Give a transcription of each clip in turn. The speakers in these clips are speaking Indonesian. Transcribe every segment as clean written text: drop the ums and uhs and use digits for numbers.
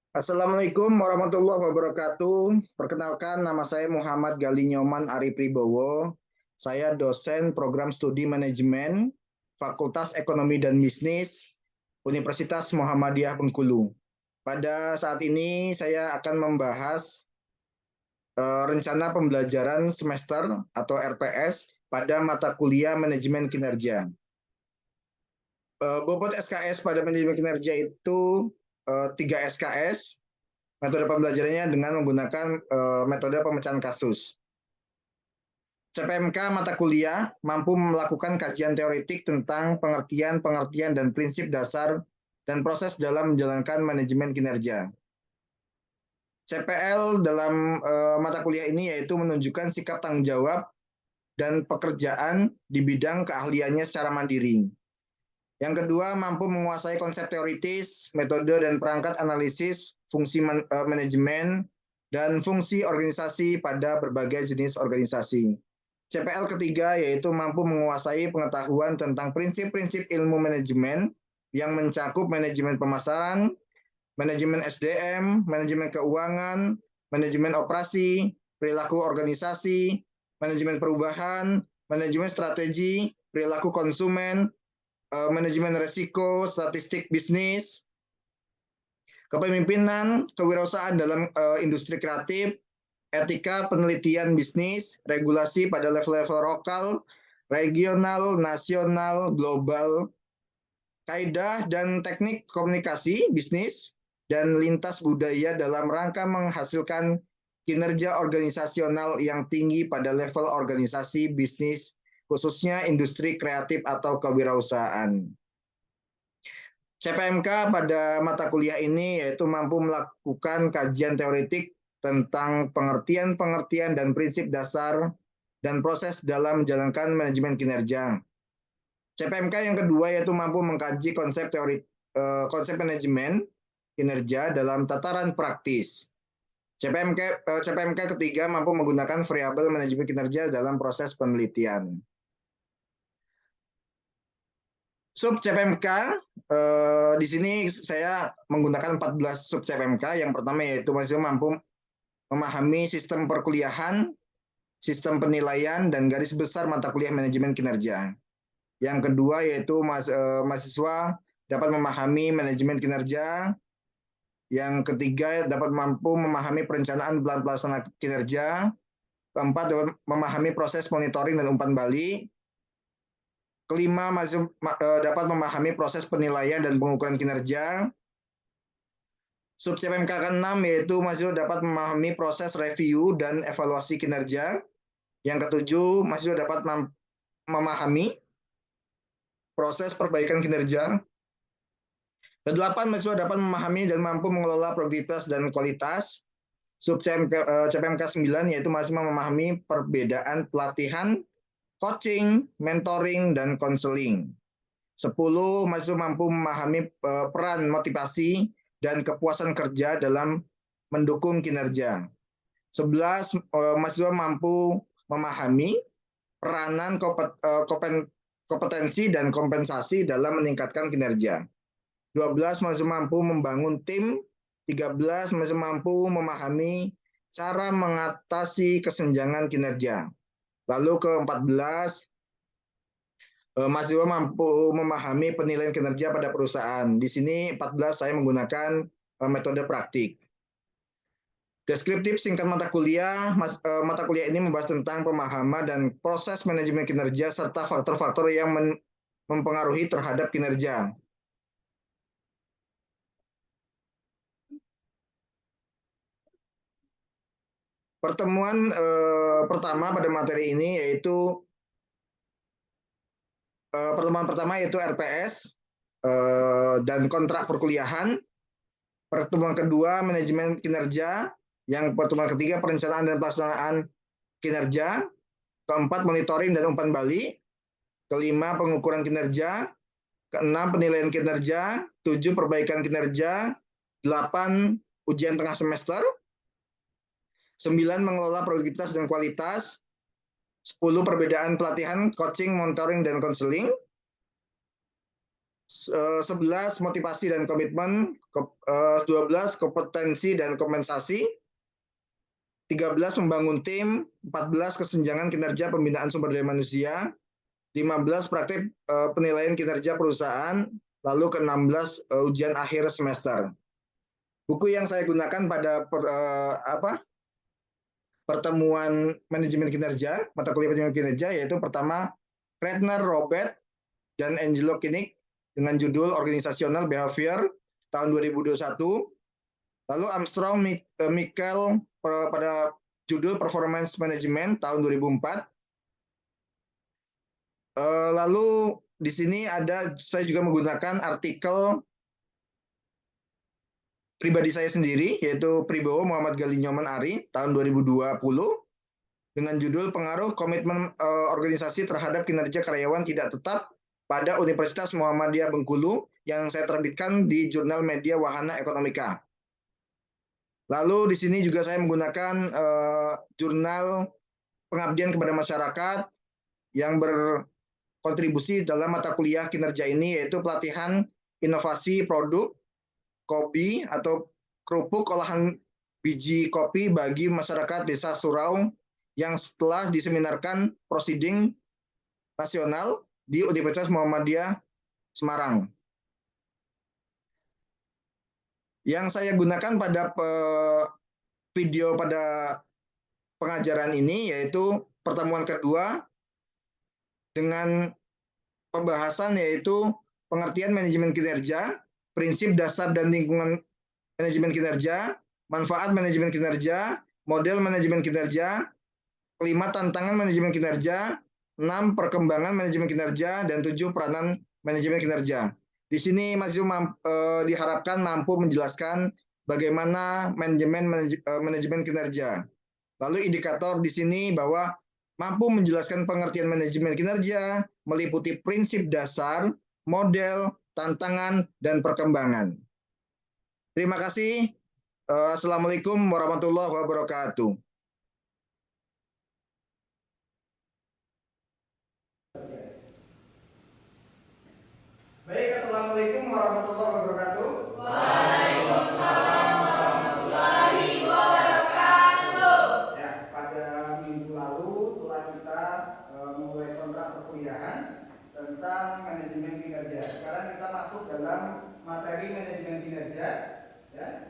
Assalamualaikum warahmatullahi wabarakatuh. Perkenalkan, nama saya Muhammad Gali Nyoman Ari Pribowo. Saya dosen program studi manajemen Fakultas Ekonomi dan Bisnis Universitas Muhammadiyah Bengkulu. Pada saat ini saya akan membahas rencana pembelajaran semester atau RPS pada mata kuliah manajemen kinerja. Bobot SKS pada manajemen kinerja itu 3 SKS. Metode pembelajarannya dengan menggunakan metode pemecahan kasus. CPMK mata kuliah mampu melakukan kajian teoretik tentang pengertian-pengertian dan prinsip dasar dan proses dalam menjalankan manajemen kinerja. CPL dalam mata kuliah ini yaitu menunjukkan sikap tanggung jawab dan pekerjaan di bidang keahliannya secara mandiri. Yang kedua, mampu menguasai konsep teoritis, metode dan perangkat analisis, fungsi manajemen, dan fungsi organisasi pada berbagai jenis organisasi. CPL ketiga yaitu mampu menguasai pengetahuan tentang prinsip-prinsip ilmu manajemen yang mencakup manajemen pemasaran, manajemen SDM, manajemen keuangan, manajemen operasi, perilaku organisasi, manajemen perubahan, manajemen strategi, perilaku konsumen, manajemen risiko, statistik bisnis, kepemimpinan, kewirausahaan dalam industri kreatif, etika penelitian bisnis, regulasi pada level-level lokal, regional, nasional, global, kaidah dan teknik komunikasi bisnis, dan lintas budaya dalam rangka menghasilkan kinerja organisasional yang tinggi pada level organisasi bisnis, khususnya industri kreatif atau kewirausahaan. CPMK pada mata kuliah ini yaitu mampu melakukan kajian teoretik tentang pengertian-pengertian dan prinsip dasar dan proses dalam menjalankan manajemen kinerja. CPMK yang kedua yaitu mampu mengkaji konsep manajemen kinerja dalam tataran praktis. CPMK ketiga mampu menggunakan variabel manajemen kinerja dalam proses penelitian. Sub CPMK, di sini saya menggunakan 14 sub CPMK. Yang pertama yaitu mahasiswa mampu memahami sistem perkuliahan, sistem penilaian, dan garis besar mata kuliah manajemen kinerja. Yang kedua yaitu mahasiswa dapat memahami manajemen kinerja. Yang ketiga dapat mampu memahami perencanaan plan pelaksana kinerja. Keempat dapat memahami proses monitoring dan umpan balik. Kelima, dapat memahami proses penilaian dan pengukuran kinerja. Sub CPMK ke-6 yaitu mahasiswa dapat memahami proses review dan evaluasi kinerja. Yang ketujuh, mahasiswa dapat memahami proses perbaikan kinerja. Kedelapan, mahasiswa dapat memahami dan mampu mengelola produktivitas dan kualitas. Sub CPMK 9 yaitu mahasiswa memahami perbedaan pelatihan, coaching, mentoring, dan konseling. 10, mahasiswa mampu memahami peran motivasi dan kepuasan kerja dalam mendukung kinerja. 11, mahasiswa mampu memahami peranan kompetensi dan kompensasi dalam meningkatkan kinerja. 12, mahasiswa mampu membangun tim. 13, mahasiswa mampu memahami cara mengatasi kesenjangan kinerja. Lalu ke-14, mahasiswa mampu memahami penilaian kinerja pada perusahaan. Di sini 14 saya menggunakan metode praktik. Deskriptif singkat mata kuliah. Mata kuliah ini membahas tentang pemahaman dan proses manajemen kinerja serta faktor-faktor yang mempengaruhi terhadap kinerja. Pertemuan pertama pada materi ini yaitu pertemuan pertama yaitu RPS dan kontrak perkuliahan. Pertemuan kedua manajemen kinerja. Yang pertemuan ketiga perencanaan dan pelaksanaan kinerja. Keempat monitoring dan umpan balik. Kelima pengukuran kinerja. Keenam penilaian kinerja. 7 perbaikan kinerja. 8 ujian tengah semester. 9 mengelola produktivitas dan kualitas. 10 perbedaan pelatihan, coaching, monitoring, dan konseling. 11 motivasi dan komitmen, 12 kompetensi dan kompensasi, 13 membangun tim, 14 kesenjangan kinerja pembinaan sumber daya manusia, 15 praktik penilaian kinerja perusahaan, lalu ke-16 ujian akhir semester. Buku yang saya gunakan pada pertemuan manajemen kinerja, mata kuliah manajemen kinerja, yaitu pertama Kretner, Robert, dan Angelo Kinnick dengan judul Organizational Behavior tahun 2021. Lalu Armstrong, Michael pada judul Performance Management tahun 2004. Lalu di sini saya juga menggunakan artikel pribadi saya sendiri, yaitu Pribowo Muhammad Gali Nyoman Ari tahun 2020 dengan judul Pengaruh Komitmen Organisasi Terhadap Kinerja Karyawan Tidak Tetap pada Universitas Muhammadiyah Bengkulu yang saya terbitkan di Jurnal Media Wahana Ekonomika. Lalu di sini juga saya menggunakan jurnal pengabdian kepada masyarakat yang berkontribusi dalam mata kuliah kinerja ini, yaitu pelatihan inovasi produk kopi atau kerupuk olahan biji kopi bagi masyarakat Desa Surau yang setelah diseminarkan prosiding nasional di Universitas Muhammadiyah Semarang. Yang saya gunakan pada video pada pengajaran ini yaitu pertemuan kedua dengan pembahasan yaitu pengertian manajemen kinerja, prinsip dasar dan lingkungan manajemen kinerja, manfaat manajemen kinerja, model manajemen kinerja, 5 tantangan manajemen kinerja, 6 perkembangan manajemen kinerja, dan 7 peranan manajemen kinerja. Di sini mahasiswa diharapkan mampu menjelaskan bagaimana manajemen kinerja. Lalu indikator di sini bahwa mampu menjelaskan pengertian manajemen kinerja, meliputi prinsip dasar, model, tantangan, dan perkembangan. Terima kasih. Assalamualaikum warahmatullahi wabarakatuh. Baik, Assalamualaikum warahmatullahi wabarakatuh. Waalaikumsalam warahmatullahi wabarakatuh. Ya, pada minggu lalu telah kita memulai kontrak perkuliahan tentang manajemen kinerja. Sekarang kita masuk dalam materi manajemen kinerja. Ya,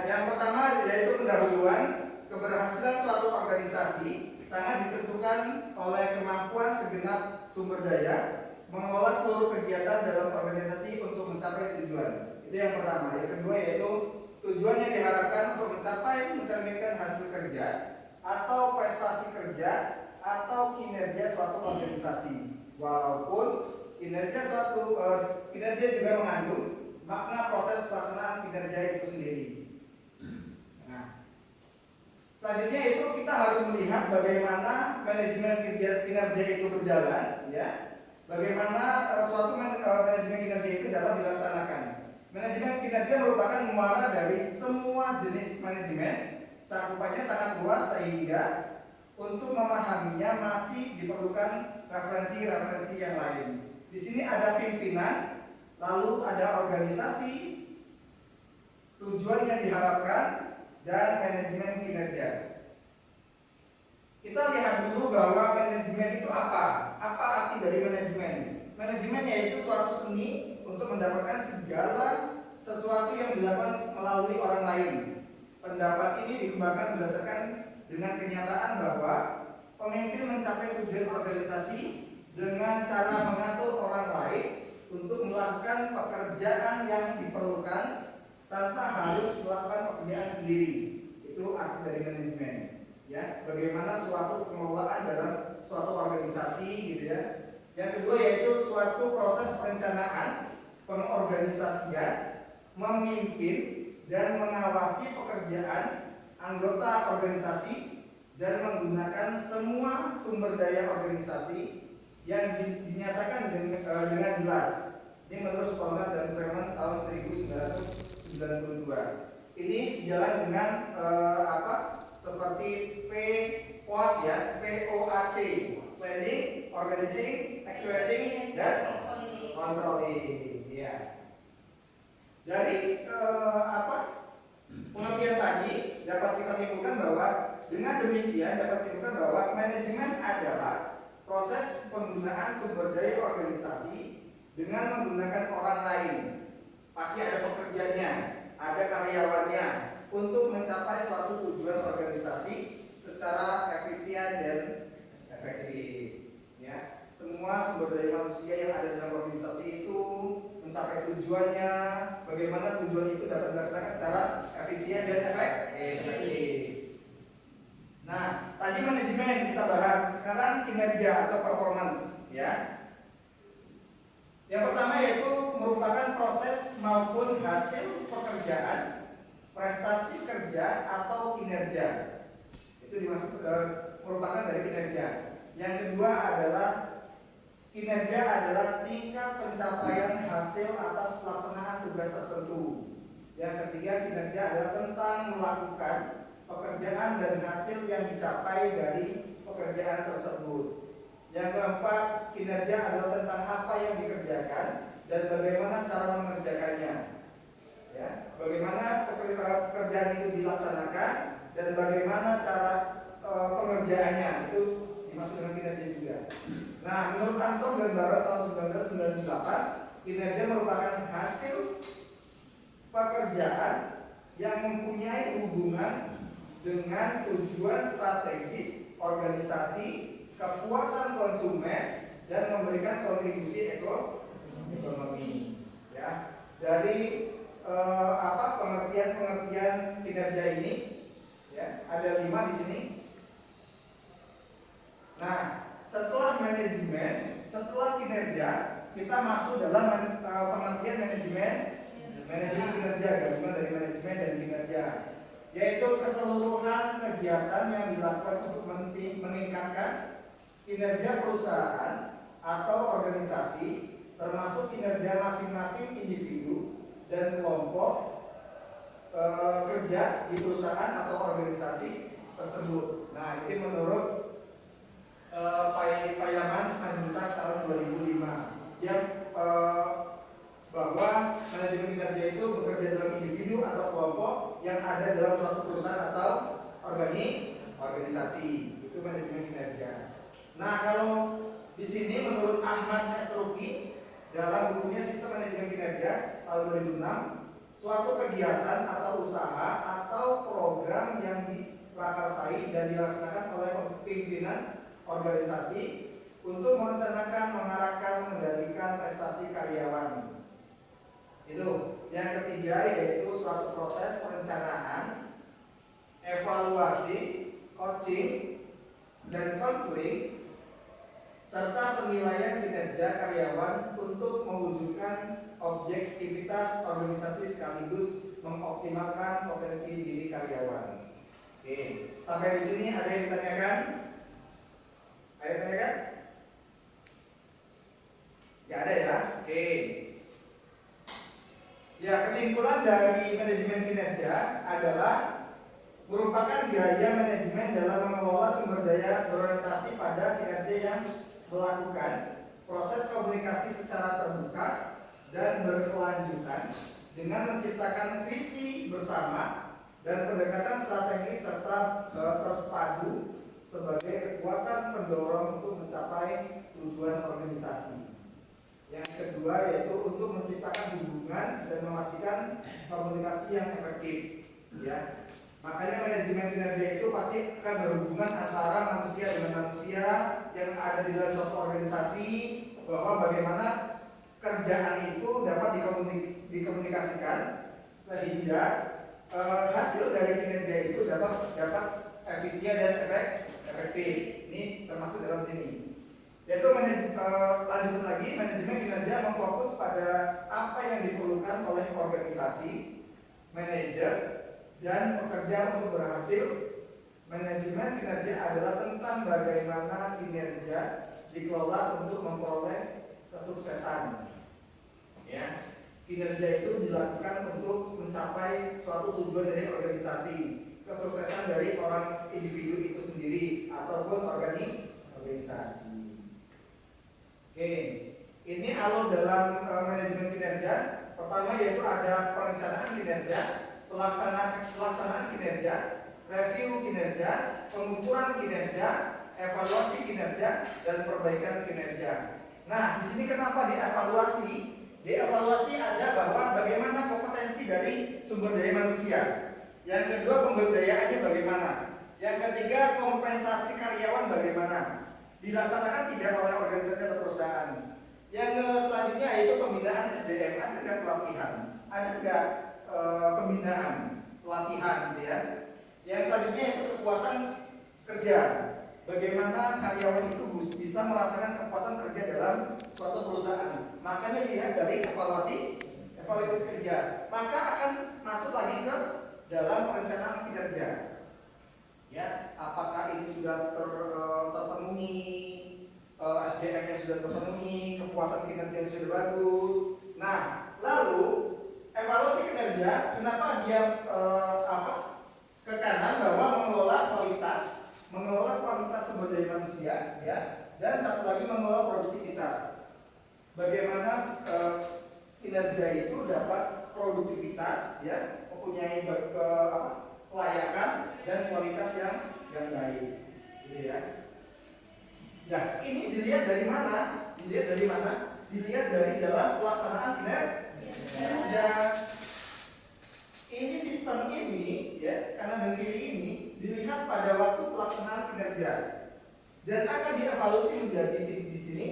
yang pertama yaitu pendahuluan. Keberhasilan suatu organisasi sangat ditentukan oleh kemampuan segenap sumber daya mengelola seluruh kegiatan dalam organisasi untuk mencapai tujuan. Itu yang pertama. Yang kedua yaitu tujuan yang diharapkan untuk mencerminkan hasil kerja atau prestasi kerja atau kinerja suatu organisasi. Walaupun kinerja juga mengandung makna proses pelaksanaan kinerja itu sendiri. Nah, selanjutnya itu kita harus melihat bagaimana manajemen kinerja itu berjalan, ya. Bagaimana suatu manajemen kinerja itu dapat dilaksanakan. Manajemen kinerja merupakan muara dari semua jenis manajemen. Cakupannya sangat luas sehingga untuk memahaminya masih diperlukan referensi-referensi yang lain. Di sini ada pimpinan, lalu ada organisasi, tujuan yang diharapkan, dan manajemen kinerja. Kita lihat dulu bahwa manajemen itu apa? Apa arti dari manajemen? Manajemen yaitu suatu seni untuk mendapatkan segala sesuatu yang dilakukan melalui orang lain. Pendapat ini dikembangkan berdasarkan dengan kenyataan bahwa pemimpin mencapai tujuan organisasi dengan cara mengatur orang lain untuk melakukan pekerjaan yang diperlukan tanpa harus melakukan pekerjaan sendiri. Itu arti dari manajemen. Ya, bagaimana suatu pengelolaan dalam suatu organisasi, gitu ya. Yang kedua yaitu suatu proses perencanaan, pengorganisasian, memimpin dan mengawasi pekerjaan anggota organisasi dan menggunakan semua sumber daya organisasi yang dinyatakan dengan jelas. Ini menurut Stoner dan Freeman tahun 1992. Ini sejalan dengan seperti POAC, ya, POAC, planning, organizing, actuating, dan controlling. Ya. Dari pengertian tadi dapat kita simpulkan bahwa dengan demikian dapat simpulkan bahwa manajemen adalah proses penggunaan sumber daya organisasi dengan menggunakan orang lain. Pasti ada pekerjanya, ada karyawannya untuk mencapai suatu tujuan organisasi secara efisien dan efektif. Ya, semua sumber daya manusia yang ada dalam organisasi itu mencapai tujuannya, bagaimana tujuan itu dapat dilaksanakan secara efisien dan efektif. Nah, tadi manajemen kita bahas, sekarang kinerja atau performance, ya. Yang pertama yaitu merupakan proses maupun hasil pekerjaan, prestasi kerja atau kinerja. Itu dimaksud merupakan dari kinerja. Yang kedua adalah kinerja adalah tingkat pencapaian hasil atas pelaksanaan tugas tertentu. Yang ketiga, kinerja adalah tentang melakukan pekerjaan dan hasil yang dicapai dari pekerjaan tersebut. Yang keempat, kinerja adalah tentang apa yang dikerjakan dan bagaimana cara mengerjakannya. Ya, bagaimana pekerjaan itu dilaksanakan dan bagaimana cara pengerjaannya, itu dimaksud dengan kinerja juga. Nah, menurut Armstrong dan Barrow tahun 1998, kinerja merupakan hasil pekerjaan yang mempunyai hubungan dengan tujuan strategis organisasi, kepuasan konsumen, dan memberikan kontribusi ekonomi. Ya, dari pengertian kinerja ini, ya, ada 5 di sini. Nah, setelah manajemen, setelah kinerja, kita masuk dalam pengertian manajemen kinerja, gabungan dari manajemen dan kinerja, yaitu keseluruhan kegiatan yang dilakukan untuk meningkatkan kinerja perusahaan atau organisasi, termasuk kinerja masing-masing individu dan kelompok kerja di perusahaan atau organisasi tersebut. Nah, ini menurut Payaman Simanjuntak tahun 2005 yang bahwa manajemen kinerja itu bekerja dalam individu atau kelompok yang ada dalam suatu perusahaan atau organisasi. Itu manajemen kinerja. Nah, kalau di sini menurut Ahmad Esruki dalam bukunya Sistem Manajemen Kinerja tahun 2006, suatu kegiatan atau usaha atau program yang diprakarsai dan dilaksanakan oleh pimpinan organisasi untuk merencanakan, mengarahkan, mengendalikan prestasi karyawan. Itu. Yang ketiga yaitu suatu proses perencanaan, evaluasi, coaching, dan konseling serta penilaian kinerja karyawan untuk mewujudkan objektivitas organisasi sekaligus mengoptimalkan potensi diri karyawan. Oke, sampai di sini ada yang ditanyakan? Ada yang ditanyakan? Ya ada ya. Oke. Ya, kesimpulan dari manajemen kinerja adalah merupakan gaya manajemen dalam mengelola sumber daya berorientasi pada kinerja yang melakukan proses komunikasi secara terbuka dan berkelanjutan dengan menciptakan visi bersama dan pendekatan strategis serta terpadu sebagai kekuatan pendorong untuk mencapai tujuan organisasi. Yang kedua yaitu untuk menciptakan hubungan dan memastikan komunikasi yang efektif. Ya. Makanya manajemen kinerja itu pasti akan berhubungan antara manusia dengan manusia yang ada di dalam suatu organisasi, bahwa bagaimana kerjaan itu dapat dikomunikasikan sehingga hasil dari kinerja itu dapat efisien dan efektif. Ini termasuk dalam sini. Yaitu lanjut lagi, manajemen kinerja memfokus pada apa yang diperlukan oleh organisasi, manajer, dan pekerja untuk berhasil. Manajemen kinerja adalah tentang bagaimana kinerja dikelola untuk memperoleh kesuksesan. Ya, kinerja itu dilakukan untuk mencapai suatu tujuan dari organisasi, kesuksesan dari orang individu itu sendiri ataupun organisasi. Oke, Ini alur dalam manajemen kinerja. Pertama yaitu ada perencanaan kinerja, pelaksanaan kinerja, review kinerja, pengukuran kinerja, evaluasi kinerja, dan perbaikan kinerja. Nah, di sini kenapa dievaluasi? Dievaluasi ada bahwa bagaimana kompetensi dari sumber daya manusia. Yang kedua, pemberdayaannya bagaimana. Yang ketiga, kompensasi karyawan bagaimana. Dilaksanakan tidak oleh organisasi atau perusahaan. Yang selanjutnya yaitu pembinaan SDM. Ada nggak pelatihan? Ada nggak pembinaan pelatihan, gitu ya? Yang selanjutnya yaitu kepuasan kerja. Bagaimana karyawan itu bisa merasakan kepuasan kerja dalam suatu perusahaan. Makanya dilihat dari evaluasi kerja. Maka akan masuk lagi ke dalam perencanaan kinerja. Ya, apakah ini sudah terpenuhi, SDM-nya sudah terpenuhi, kepuasan kinerja sudah bagus. Nah, lalu evaluasi kinerja, kenapa dia ke kanan bahwa mengelola kualitas sumber daya manusia, ya, dan satu lagi mengelola produktivitas. Bagaimana kinerja itu dapat produktivitas, ya, mempunyai kelayakan dan kualitas yang baik, gitu ya. Nah, ini dilihat dari mana? Dilihat dari dalam pelaksanaan kinerja. Ini sistem ini, ya, kanan dan kiri ini dilihat pada waktu pelaksanaan kinerja dan akan dievaluasi menjadi di sini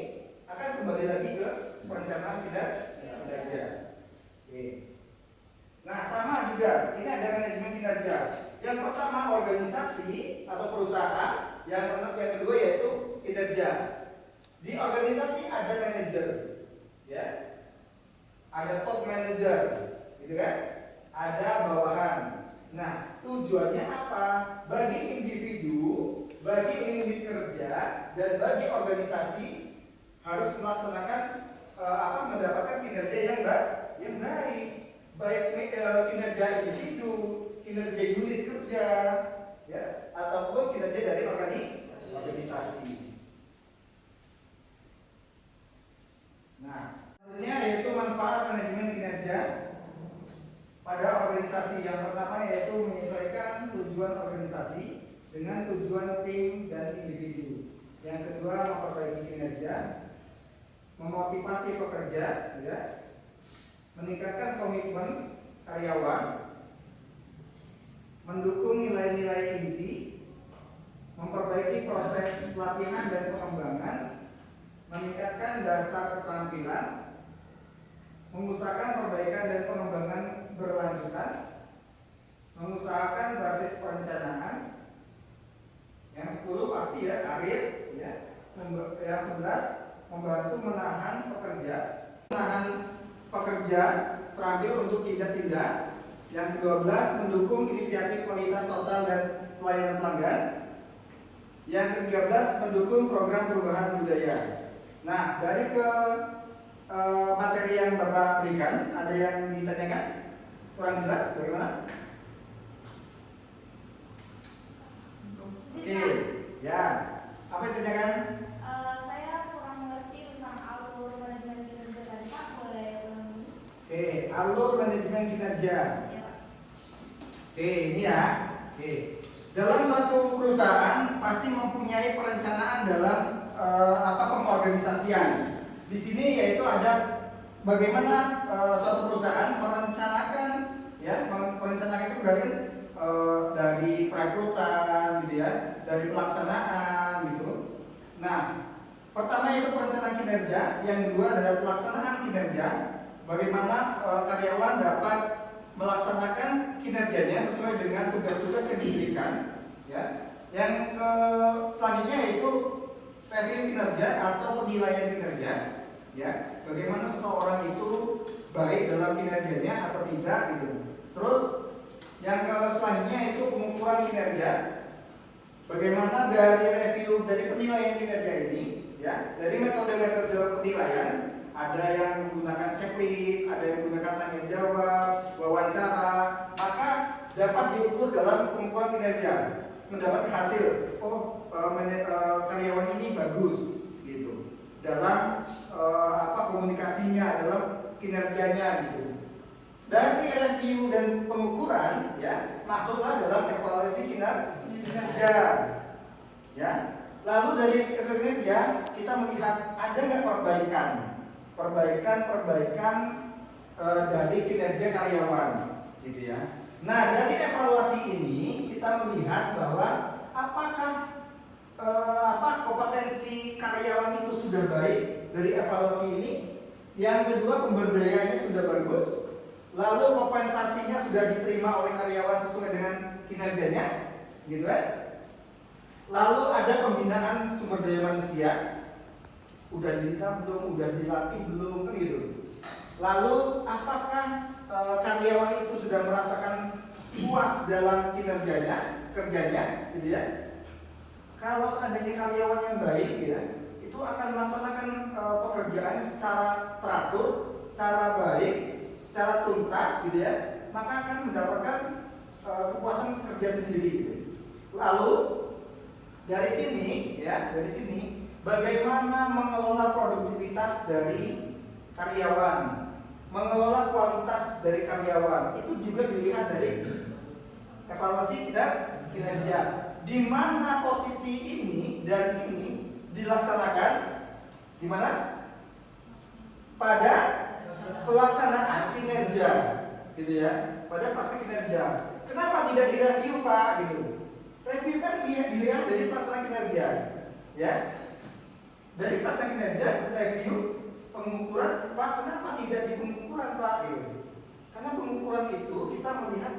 akan kembali lagi ke perencanaan kinerja. Oke. Nah, sama juga ini ada manajemen kinerja. Yang pertama organisasi atau perusahaan, yang kedua yaitu kinerja. Di organisasi ada manajer, ya, ada top manager, gitu kan? Ada bawahan. Nah, tujuannya apa? Bagi individu, bagi unit kerja, dan bagi organisasi harus melaksanakan mendapatkan kinerja yang baik, baik kinerja individu, kinerja unit kerja, ya, ataupun kinerja dari organisasi. Nah, selanjutnya yaitu manfaat manajemen kinerja pada organisasi. Yang pertama yaitu menyesuaikan tujuan organisasi dengan tujuan tim dan individu. Yang kedua, memperbaiki kinerja, memotivasi pekerja, ya, meningkatkan komitmen karyawan, mendukung nilai-nilai inti, memperbaiki proses pelatihan dan pengembangan, meningkatkan dasar keterampilan, mengusahakan perbaikan dan pengembangan berlanjutan, mengusahakan basis perencanaan. Yang 10 pasti ya karir, ya. Yang 11 membantu menahan pekerja terampil untuk tidak pindah. Yang 12 mendukung inisiatif kualitas total dan pelayanan pelanggan. Yang ke-13 mendukung program perubahan budaya. Nah, dari materi yang Bapak berikan, ada yang ditanyakan? Kurang jelas bagaimana? Oke, ya. Apa yang ditanyakan? Saya kurang mengerti tentang alur manajemen kinerja tadi, Pak. Boleh ulangi? Oke, alur manajemen kinerja. Ya, Pak. Oke, ini ya. Oke. Dalam suatu perusahaan pasti mempunyai perencanaan dalam pengorganisasian. Di sini yaitu ada bagaimana suatu perusahaan merencanakan, ya, merencanakan itu berarti dari perekrutan, gitu ya, dari pelaksanaan, gitu. Nah, pertama itu perencanaan kinerja, yang kedua adalah pelaksanaan kinerja. Bagaimana karyawan dapat melaksanakan kinerjanya sesuai dengan tugas-tugas yang diberikan, ya. Yang selanjutnya yaitu review kinerja atau penilaian kinerja, ya. Bagaimana seseorang itu baik dalam kinerjanya atau tidak, gitu. Terus yang selanjutnya itu pengukuran kinerja. Bagaimana dari review, dari penilaian kinerja ini, ya, dari metode-metode penilaian, ada yang menggunakan checklist, ada yang menggunakan tanya jawab, wawancara, maka dapat diukur dalam pengukuran kinerja, mendapat hasil. Karyawan ini bagus, gitu, dalam kinerjanya gitu. Dari review dan pengukuran ya masuklah dalam evaluasi kinerja ya. Lalu dari kinerja kita melihat ada nggak perbaikan dari kinerja karyawan gitu ya. Nah dari evaluasi ini kita melihat bahwa apakah kompetensi karyawan itu sudah baik dari evaluasi ini. Yang kedua pemberdayaannya sudah bagus. Lalu kompensasinya sudah diterima oleh karyawan sesuai dengan kinerjanya, gitu kan? Lalu ada pembinaan sumber daya manusia, udah dibina belum, udah dilatih belum, kan gitu. Lalu apakah karyawan itu sudah merasakan puas dalam kerjanya, gitu ya? Kalau seandainya karyawan yang baik, ya, itu akan melaksanakan pekerjaannya secara teratur, secara baik, secara tuntas gitu ya, maka akan mendapatkan kepuasan kerja sendiri gitu. Lalu dari sini bagaimana mengelola produktivitas dari karyawan, mengelola kualitas dari karyawan, itu juga dilihat dari evaluasi dan kinerja. Di mana posisi ini dan ini dilaksanakan di mana? Pada pelaksanaan kinerja, gitu ya. Pada pasca kinerja. Kenapa tidak direview Pak? Gitu. Review kan dilihat dari pelaksanaan kinerja, ya. Dari pelaksanaan kinerja, review, pengukuran Pak. Kenapa tidak di pengukuran Pak? Gitu. Karena pengukuran itu kita melihat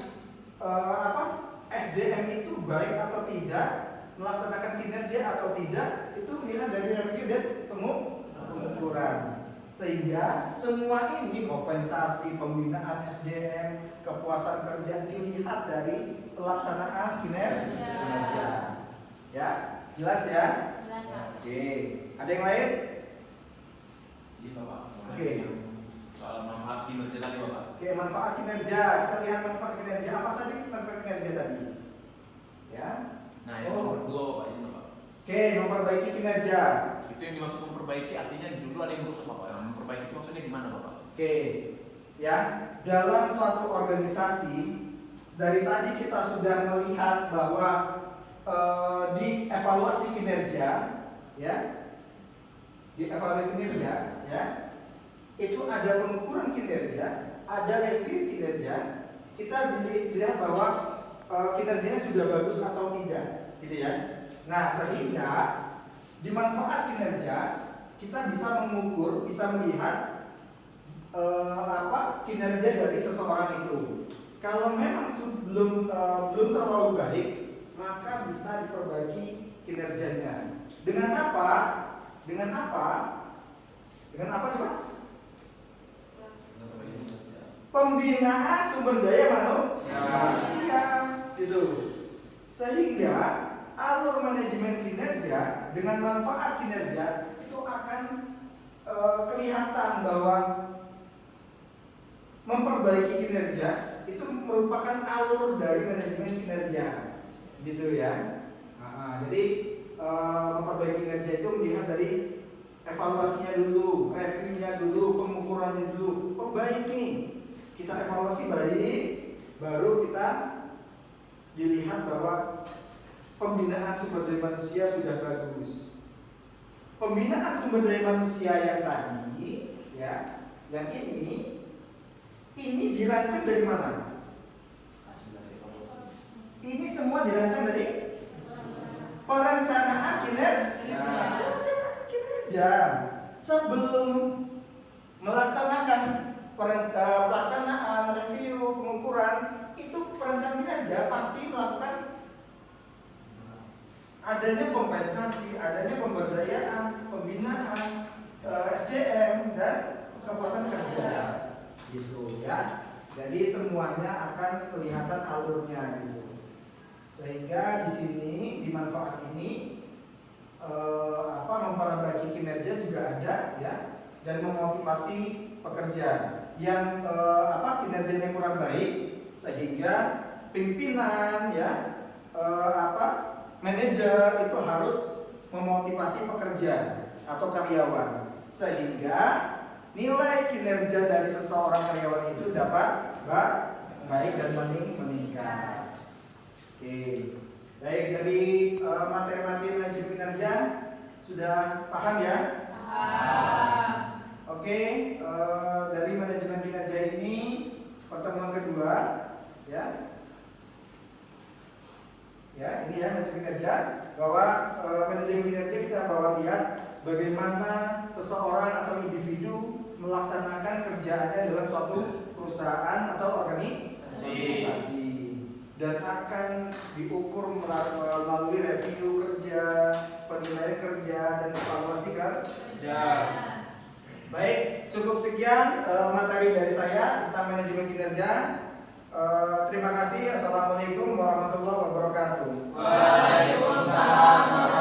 SDM itu baik atau tidak, melaksanakan kinerja atau tidak, itu melihat dari review dan pengukuran. Sehingga semua ini kompensasi, pembinaan SDM, kepuasan kerja dilihat dari pelaksanaan kinerja. Ya, jelas ya? Jelas, Pak. Oke, ada yang lain? Iya Bapak. Oke. Soal manfaat kinerja tadi Bapak. Oke, manfaat kinerja. Kita lihat manfaat kinerja. Apa saja manfaat kinerja tadi? Ya. Nah yang nomor 2 Bapak ini Bapak. Oke, memperbaiki kinerja. Itu yang dimaksud memperbaiki artinya dulu ada yang rusak Bapak. Yang memperbaiki itu maksudnya gimana Bapak? Oke, ya, dalam suatu organisasi dari tadi kita sudah melihat bahwa di evaluasi kinerja, ya, ya, itu ada pengukuran kinerja, ada review kinerja. Kita dilihat bahwa kinerjanya sudah bagus atau tidak, gitu ya. Nah, sehingga di manfaat kinerja kita bisa mengukur, bisa melihat kinerja dari seseorang itu. Kalau memang belum terlalu baik, maka bisa diperbaiki kinerjanya. Dengan apa? Dengan apa? Dengan apa coba? Pembinaan sumber daya manusia, gitu. Sehingga alur manajemen kinerja dengan manfaat kinerja itu akan kelihatan bahwa memperbaiki kinerja itu merupakan alur dari manajemen kinerja, gitu ya. Jadi memperbaiki kinerja itu melihat dari evaluasinya dulu, reviewnya dulu, pengukurannya dulu. Oh baik nih, kita evaluasi baik, baru kita dilihat bahwa pembinaan sumber daya manusia sudah bagus. Pembinaan sumber daya manusia yang tadi, ya, yang ini dirancang dari mana? Ini semua dirancang dari perencanaan kinerja. Sebelum melaksanakan pelaksanaan review pengukuran, itu perencanaan kinerja pasti melakukan adanya kompensasi, adanya pemberdayaan, pembinaan SDM dan kepuasan kerja, gitu ya. Jadi semuanya akan kelihatan alurnya gitu. Sehingga di sini di manfaat ini memperbaiki kinerja juga ada ya, dan memotivasi pekerja yang kinerjanya kurang baik, sehingga pimpinan ya manajer itu harus memotivasi pekerja atau karyawan sehingga nilai kinerja dari seseorang karyawan itu dapat baik dan meningkat. Oke, baik, dari materi-materi manajemen kinerja sudah paham ya? Oke, dari manajemen kinerja ini pertemuan kedua, ya. Ya, ini ya manajemen kinerja, bahwa manajemen kinerja kita bawa lihat bagaimana seseorang atau individu melaksanakan kerjaannya dalam suatu perusahaan atau organisasi, dan akan diukur melalui review kerja, penilaian kerja, dan evaluasi kerja. Baik, cukup sekian materi dari saya tentang manajemen kinerja. Terima kasih. Assalamualaikum warahmatullahi wabarakatuh. Waalaikumsalam.